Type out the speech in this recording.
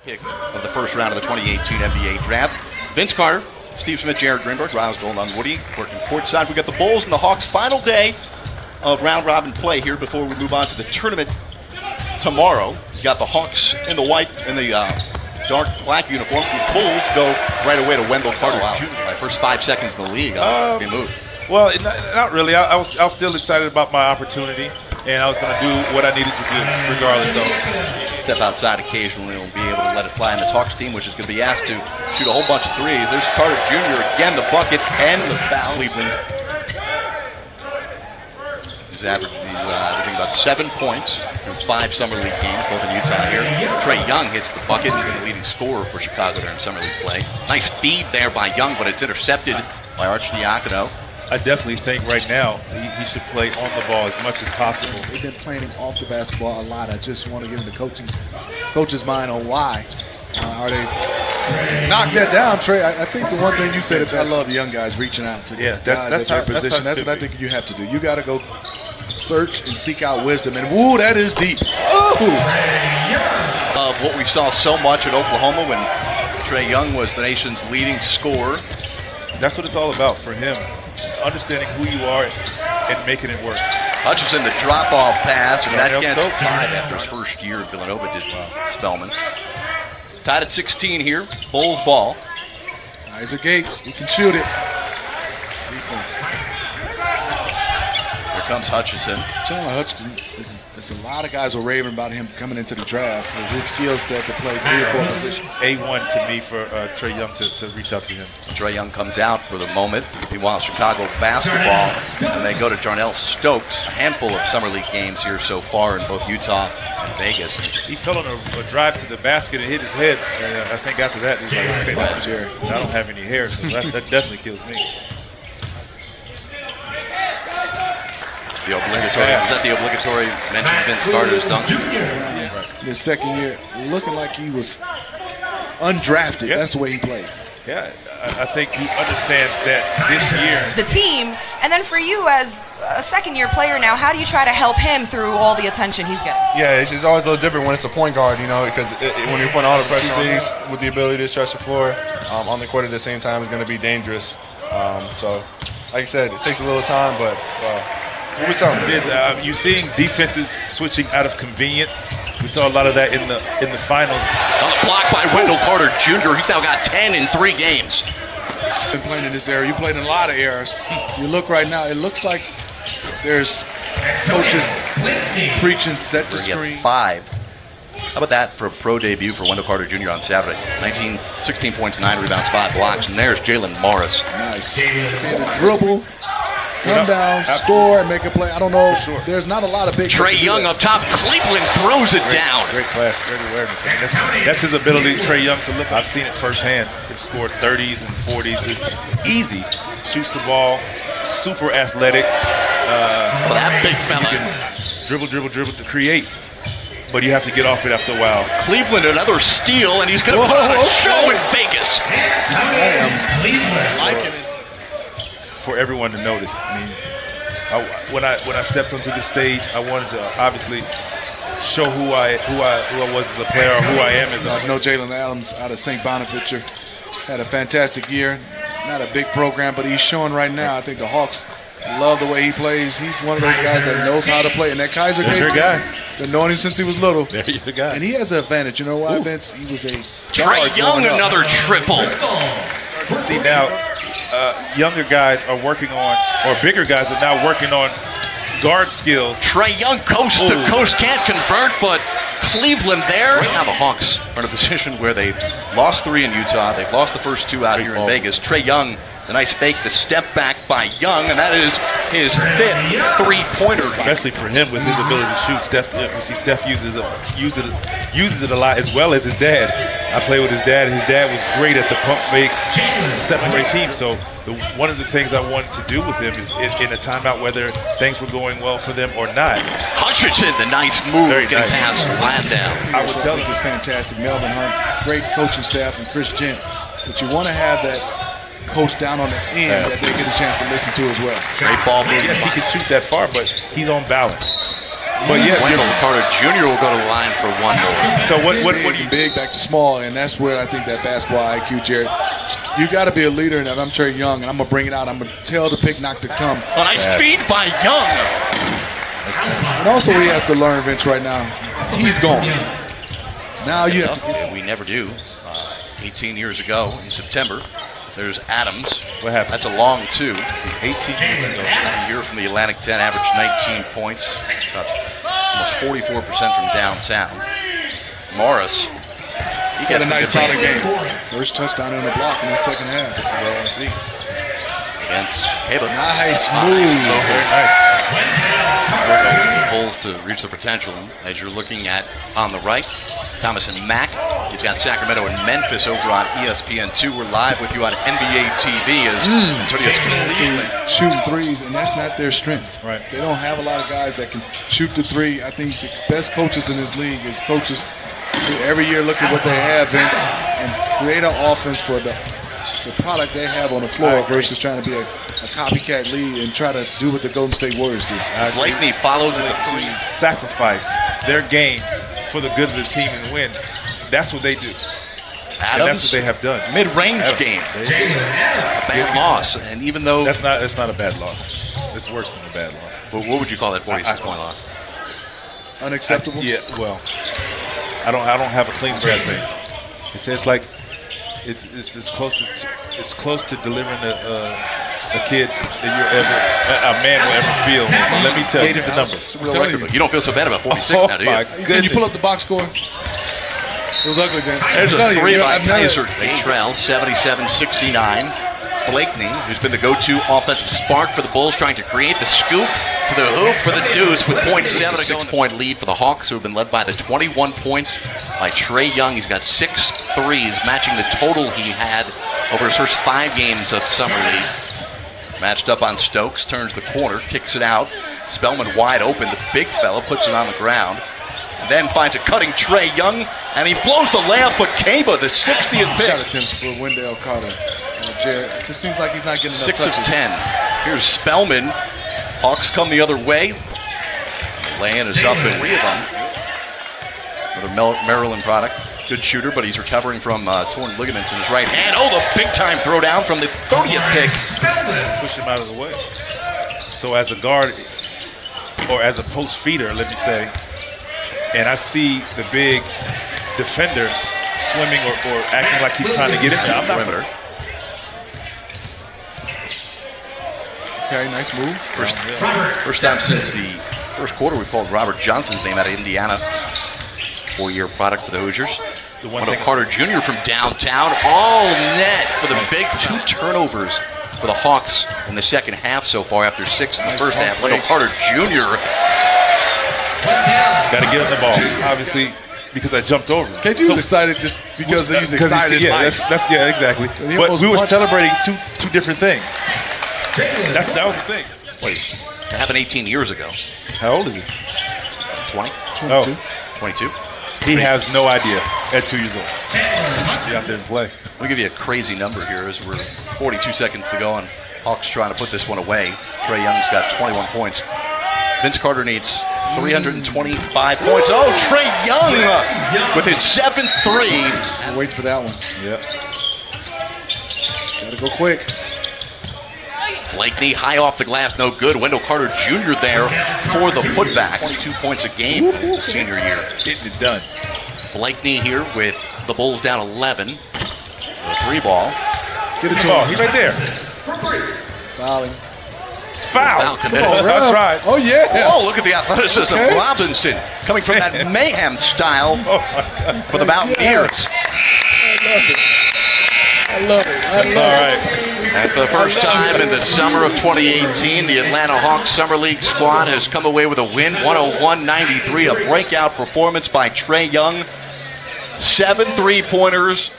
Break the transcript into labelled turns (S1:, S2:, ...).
S1: Pick of the first round of the 2018 NBA Draft. Vince Carter, Steve Smith, Jared Greenberg, Riles Gold on Woody, working courtside. We got the Bulls and the Hawks' final day of round-robin play here before we move on to the tournament tomorrow. You got the Hawks in the white and the dark black uniforms. The Bulls go right away to Wendell Carter Jr. My first 5 seconds in the league, be moved.
S2: Well, not really. I was still excited about my opportunity, and I was going to do what I needed to do regardless. So,
S1: step outside occasionally and be able to let it fly in this Hawks team, which is going to be asked to shoot a whole bunch of threes. There's Carter Jr. again, the bucket and the foul. Cleveland. He's averaging about 7 points through 5 Summer League games, both in Utah here. Trae Young hits the bucket. He's been the leading scorer for Chicago during Summer League play. Nice feed there by Young, but it's intercepted by Arcidiacono.
S2: I definitely think right now he should play on the ball as much as possible.
S3: They've been playing him off the basketball a lot. I just want to get into coach's mind on why are they knock that down, Trey. I think the one thing you said is I love young guys reaching out to guys at their position. That's what I think you have to do. You got to go search and seek out wisdom. And woo, that is deep.
S1: Of what we saw so much at Oklahoma when Trae Young was the nation's leading scorer.
S2: That's what it's all about for him. Understanding who you are and making it work.
S1: Hutchison, the drop-off pass, and that gets tied after his first year at Villanova, did Spellman. Tied at 16 here, Bulls ball.
S3: Isaac Gates, he can shoot it. Defense.
S1: Here comes Hutchison.
S3: Chandler Hutchison, there's a lot of guys were raving about him coming into the draft with his skill set to play 3 or 4 positions.
S2: A1 to me for Trae Young to reach out to him.
S1: Trae Young comes out for the moment. Meanwhile, Chicago basketball, and they go to Jarnell Stokes. A handful of Summer League games here so far in both Utah and Vegas.
S2: He fell on a drive to the basket and hit his head. And I think after that, he's like, okay, I don't have any hair, so that definitely kills me.
S1: The obligatory, is that the obligatory mention Vince Carter's dunk?
S3: His second year, looking like he was undrafted. Yeah. That's the way he played.
S2: Yeah, I think he understands that this year.
S4: The team, and then for you as a second-year player now, how do you try to help him through all the attention he's getting?
S5: Yeah, it's just always a little different when it's a point guard, you know, because when you're putting all the pressure on these with the ability to stretch the floor on the court at the same time is going to be dangerous. So, like I said, it takes a little time, but
S2: you're seeing defenses switching out of convenience. We saw a lot of that in the finals.
S1: On a block by Wendell Carter Jr. He's now got 10 in 3 games.
S3: Been playing in this area. You played in a lot of eras. You look right now. It looks like there's coaches preaching set to screen.
S1: 5. How about that for a pro debut for Wendell Carter Jr. on Saturday? 16 points, 9 rebounds, 5 blocks, and there's Jalen Morris.
S3: Nice. The dribble. Come down, score, and make a play. I don't know. There's not a lot of big.
S1: Trae Young up top. Cleveland throws it down.
S2: Great class, great awareness. That's his ability, Trae Young, to look. I've seen it firsthand. He's scored 30s and 40s. Easy. Shoots the ball. Super athletic.
S1: For that big fella.
S2: Dribble to create. But you have to get off it after a while.
S1: Cleveland, another steal, and he's going to put on a show in Vegas.
S3: Liking it.
S2: For everyone to notice. I mean, when I stepped onto the stage, I wanted to obviously show who I was as a player, or who I am as a.
S3: I know Jalen Adams out of St. Bonaventure had a fantastic year. Not a big program, but he's showing right now. I think the Hawks love the way he plays. He's one of those guys that knows how to play. And that Kaiser guy, been knowing him since he was little.
S2: There's your guy.
S3: And he has an advantage. You know why, Vince? He was a
S1: Trae Young, another triple.
S2: See now. Younger guys are working on, or bigger guys are now working on guard skills.
S1: Trae Young coast to coast, can't convert, but Cleveland there. Right now the Hawks are in a position where they lost 3 in Utah. They've lost the first 2 out here in Vegas. Trae Young, the nice fake, the step back by Young, and that is his 5th 3-pointer.
S2: Especially for him with his ability to shoot. We see Steph uses it a lot, as well as his dad. I played with his dad. His dad was great at the pump fake and separate team. So one of the things I wanted to do with him is in a timeout, whether things were going well for them or not.
S1: Hutchinson, the nice move, getting past Landau.
S3: I would tell you it's fantastic. Melvin Hunt, great coaching staff, and Chris Gent. But you want to have that coach down on the end that they get a chance to listen to as well.
S1: Great ball movement.
S2: Yes, he can shoot that far, but he's on balance. But yeah,
S1: Wendell Carter Jr. will go to the line for one more.
S2: So what
S3: Big, big back to small, and that's where I think that basketball IQ, Jared. You got to be a leader, and I'm Trey Young, and I'm gonna bring it out. I'm gonna tell the pick not to come.
S1: A nice feed by Young.
S3: And also, he has to learn, Vince. Right now, he's gone. Now you have to get.
S1: We never do. 18 years ago in September, there's Adams.
S2: What happened?
S1: That's a long two.
S2: 18 years ago.
S1: A year from the Atlantic 10, averaged 19 points, about almost 44% from downtown. Morris.
S3: He had a nice solid game. First touchdown in the block in the second half.
S2: This is what I want to see.
S1: Against Haba.
S3: Nice move.
S2: Very nice.
S1: Pulls to reach the potential. As you're looking at on the right, Thomas and Mack. You've got Sacramento and Memphis over on ESPN2. We're live with you on NBA TV as Antonius Cleveland
S3: shooting threes, and that's not their strength.
S2: Right.
S3: They don't have a lot of guys that can shoot the three. I think the best coaches in this league is coaches who every year look at what they have, Vince, and create an offense for the product they have on the floor versus trying to be a copycat lead and try to do what the Golden State Warriors do.
S1: Blakeney follows with the three.
S2: Sacrifice their games for the good of the team and win. That's what they do.
S1: Adams,
S2: and that's what they have done.
S1: Mid-range game. A bad loss. And even though
S2: that's not a bad loss. It's worse than a bad loss.
S1: But what would you call that 46-point loss?
S3: Unacceptable?
S2: Yeah, well, I don't have a clean resume. It's like it's close to delivering a kid that a man will ever feel. Let me tell you the numbers.
S1: You don't feel so bad about 46 now, do you?
S3: Can you pull up the box score? It was ugly, Vince.
S1: There's a three by Kaiser. They trail 77-69. Blakeney, who's been the go-to offensive spark for the Bulls, trying to create the scoop to the hoop for the deuce with .7 to go. 6-point lead for the Hawks, who have been led by the 21 points by Trey Young. He's got 6 threes, matching the total he had over his first 5 games of Summer League. Matched up on Stokes, turns the corner, kicks it out. Spellman wide open. The big fella puts it on the ground. And then finds a cutting Trey Young, and he blows the layup, but Kaba, the 60th pick.
S3: Shot attempts for Wendell Carter. Jared, it just seems like he's not getting enough
S1: 6 of 10. Here's Spellman. Hawks come the other way. Land is up and 3 of them. Another Maryland product. Good shooter, but he's recovering from torn ligaments in his right hand. Oh, the big-time throwdown from the 30th pick.
S2: Push him out of the way. So as a guard, or as a post feeder, let me say, and I see the big defender swimming or acting like he's trying to get in there. I'm not perimeter.
S3: Okay, nice move.
S1: First time since the first quarter we've called Robert Johnson's name out of Indiana. 4-year product for the Hoosiers. Wendell Carter Jr. from downtown. All net for the big 2 turnovers for the Hawks in the second half so far after 6 in the first half. Wendell Carter Jr.
S2: Got to get him the ball, obviously, because I jumped over him.
S3: KG was excited just just he's excited.
S2: Yeah, yeah, exactly. But we were celebrating two different things. That was the thing.
S1: Wait, that happened 18 years ago.
S2: How old is he?
S1: 20?
S3: 22.
S1: 22?
S2: He has no idea at 2 years old. Be out there and play.
S1: We'll give you a crazy number here as we're 42 seconds to go, and Hawks trying to put this one away. Trey Young's got 21 points. Vince Carter needs 325 points. Oh, Trey Young with his 7th three.
S3: I'll wait for that one.
S2: Yep.
S3: Got to go quick.
S1: Blakeney high off the glass, no good. Wendell Carter Jr. there for the putback. 22 points a game in his senior year.
S2: Getting it done.
S1: Blakeney here with the Bulls down 11. The 3 ball.
S2: Get it to him. He's right there.
S3: Fouling.
S1: Foul committed.
S2: That's right.
S3: Oh, yeah.
S1: Oh, look at the athleticism of Robinson coming from that mayhem style for the Mountaineers.
S3: I love it.
S2: All right.
S1: At the first time in the summer of 2018, the Atlanta Hawks Summer League squad has come away with a win, 101-93, a breakout performance by Trey Young. 7 3-pointers,